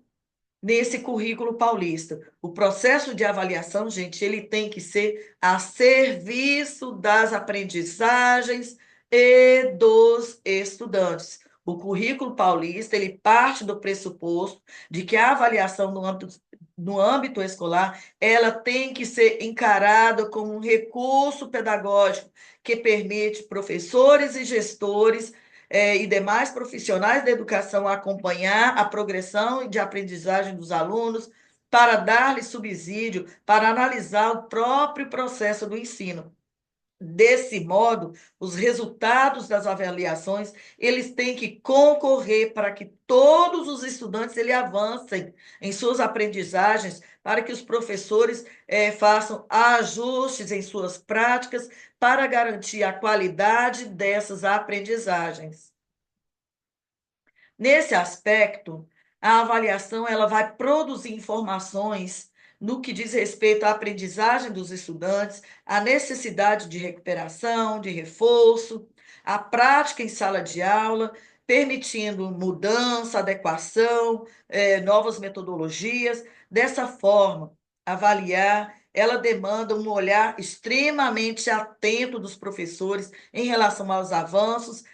nesse currículo paulista? O processo de avaliação, gente, ele tem que ser a serviço das aprendizagens e dos estudantes. O currículo paulista, ele parte do pressuposto de que a avaliação no âmbito escolar, ela tem que ser encarada como um recurso pedagógico que permite professores e gestores e demais profissionais da educação acompanhar a progressão de aprendizagem dos alunos, para dar-lhes subsídio, para analisar o próprio processo do ensino. Desse modo, os resultados das avaliações, eles têm que concorrer para que todos os estudantes ele avancem em suas aprendizagens, para que os professores façam ajustes em suas práticas para garantir a qualidade dessas aprendizagens. Nesse aspecto, a avaliação ela vai produzir informações no que diz respeito à aprendizagem dos estudantes, à necessidade de recuperação, de reforço, a prática em sala de aula, permitindo mudança, adequação, novas metodologias. Dessa forma, avaliar, ela demanda um olhar extremamente atento dos professores em relação aos avanços,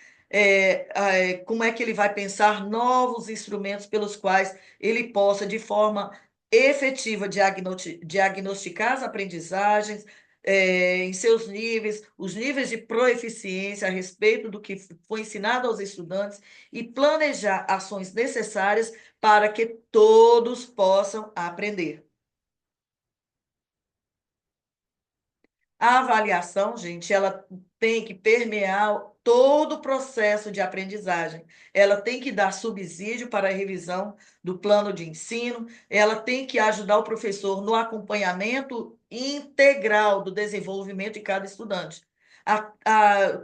como é que ele vai pensar novos instrumentos pelos quais ele possa, de forma efetiva, diagnosticar as aprendizagens, em seus níveis, os níveis de proeficiência a respeito do que foi ensinado aos estudantes e planejar ações necessárias para que todos possam aprender. A avaliação, gente, ela tem que permear todo o processo de aprendizagem. Ela tem que dar subsídio para a revisão do plano de ensino, ela tem que ajudar o professor no acompanhamento integral do desenvolvimento de cada estudante,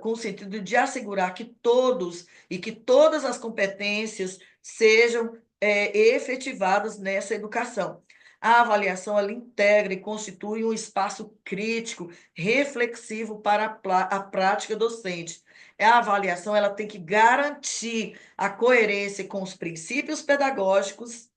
com o sentido de assegurar que todos e que todas as competências sejam efetivadas nessa educação. A avaliação ela integra e constitui um espaço crítico, reflexivo para a prática docente. A avaliação ela tem que garantir a coerência com os princípios pedagógicos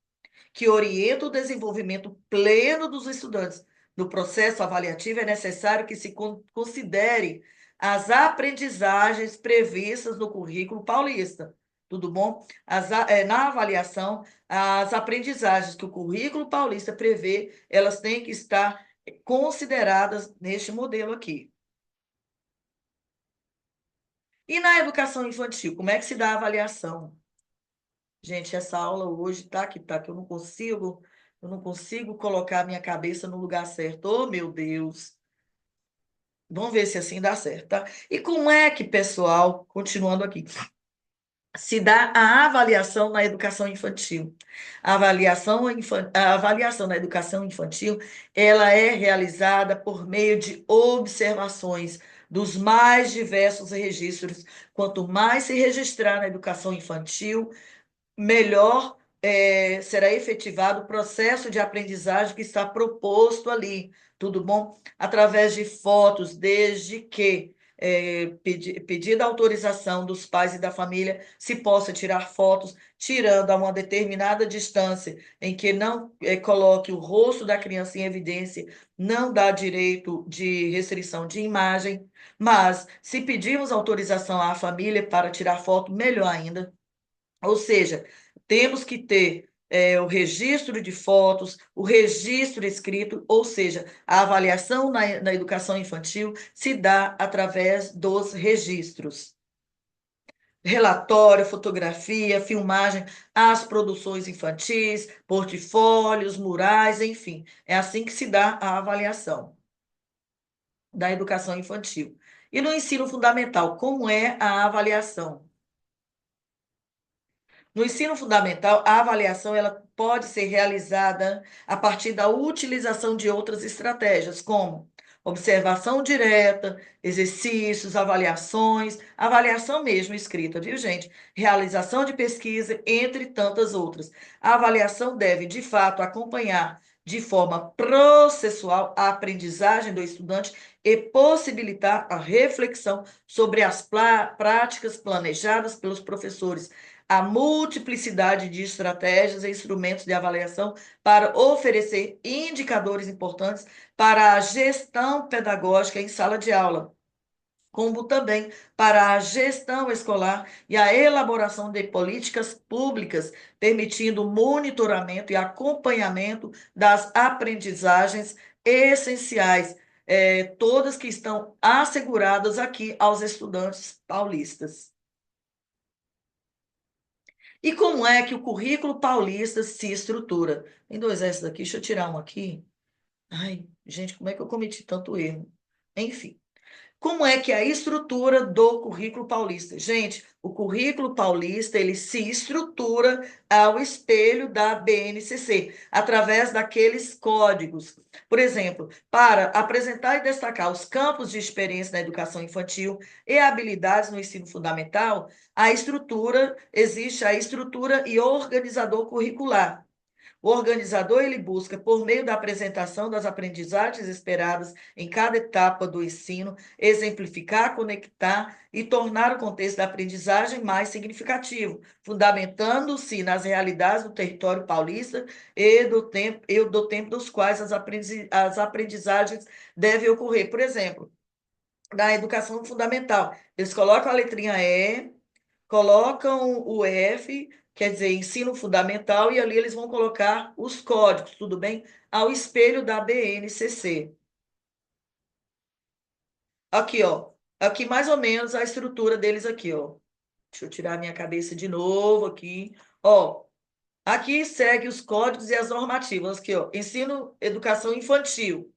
que orientam o desenvolvimento pleno dos estudantes. No processo avaliativo é necessário que se considere as aprendizagens previstas no currículo paulista. Tudo bom? Na avaliação, as aprendizagens que o currículo paulista prevê, elas têm que estar consideradas neste modelo aqui. E na educação infantil, como é que se dá a avaliação? Gente, essa aula hoje tá, que eu não consigo colocar a minha cabeça no lugar certo. Oh, meu Deus. Vamos ver se assim dá certo, tá? E como é que, pessoal, continuando aqui, se dá a avaliação na educação infantil? A avaliação na educação infantil, ela é realizada por meio de observações dos mais diversos registros. Quanto mais se registrar na educação infantil, melhor será efetivado o processo de aprendizagem que está proposto ali, tudo bom? Através de fotos, desde que pedida a autorização dos pais e da família, se possa tirar fotos, tirando a uma determinada distância, em que não coloque o rosto da criança em evidência, não dá direito de restrição de imagem, mas se pedirmos autorização à família para tirar foto, melhor ainda. Ou seja, temos que ter o registro de fotos, o registro escrito, ou seja, a avaliação na educação infantil se dá através dos registros. Relatório, fotografia, filmagem, as produções infantis, portfólios, murais, enfim. É assim que se dá a avaliação da educação infantil. E no ensino fundamental, como é a avaliação? No ensino fundamental, a avaliação ela pode ser realizada a partir da utilização de outras estratégias, como observação direta, exercícios, avaliações, avaliação mesmo escrita, viu, gente? Realização de pesquisa, entre tantas outras. A avaliação deve, de fato, acompanhar de forma processual a aprendizagem do estudante e possibilitar a reflexão sobre as práticas planejadas pelos professores, a multiplicidade de estratégias e instrumentos de avaliação para oferecer indicadores importantes para a gestão pedagógica em sala de aula, como também para a gestão escolar e a elaboração de políticas públicas, permitindo o monitoramento e acompanhamento das aprendizagens essenciais, todas que estão asseguradas aqui aos estudantes paulistas. E como é que o currículo paulista se estrutura? Tem dois S daqui, deixa eu tirar um aqui. Ai, gente, como é que eu cometi tanto erro? Enfim. Como é que é a estrutura do currículo paulista? Gente, o currículo paulista, ele se estrutura ao espelho da BNCC, através daqueles códigos. Por exemplo, para apresentar e destacar os campos de experiência na educação infantil e habilidades no ensino fundamental, existe a estrutura e organizador curricular. O organizador ele busca, por meio da apresentação das aprendizagens esperadas em cada etapa do ensino, exemplificar, conectar e tornar o contexto da aprendizagem mais significativo, fundamentando-se nas realidades do território paulista e do tempo dos quais as aprendizagens devem ocorrer. Por exemplo, na educação fundamental, eles colocam a letrinha E, colocam o F, quer dizer, ensino fundamental, e ali eles vão colocar os códigos, tudo bem? Ao espelho da BNCC. Aqui, ó. Aqui mais ou menos a estrutura deles aqui, ó. Deixa eu tirar minha cabeça de novo aqui. Ó, aqui segue os códigos e as normativas aqui, ó. Ensino, educação infantil.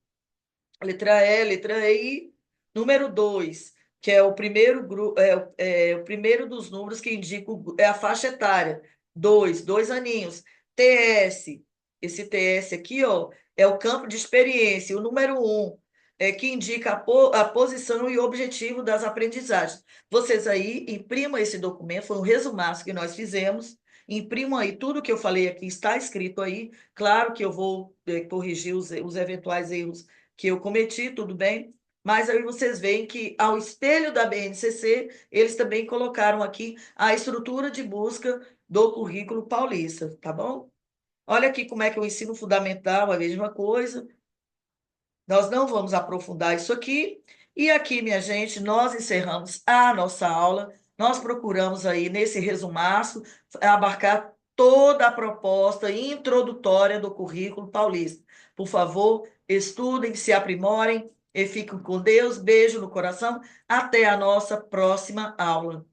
Letra E, letra I, número 2, que é o primeiro grupo, o primeiro dos números que indica é a faixa etária. Dois aninhos. TS, esse TS aqui, ó, é o campo de experiência. O número 1 é que indica a posição e o objetivo das aprendizagens. Vocês aí imprimam esse documento, foi um resumaço que nós fizemos. Imprimam aí tudo que eu falei aqui, está escrito aí. Claro que eu vou corrigir os eventuais erros que eu cometi, tudo bem? Mas aí vocês veem que, ao espelho da BNCC, eles também colocaram aqui a estrutura de busca do currículo paulista, tá bom? Olha aqui como é que o ensino fundamental é a mesma coisa. Nós não vamos aprofundar isso aqui. E aqui, minha gente, nós encerramos a nossa aula. Nós procuramos aí, nesse resumaço, abarcar toda a proposta introdutória do currículo paulista. Por favor, estudem, se aprimorem e fiquem com Deus. Beijo no coração. Até a nossa próxima aula.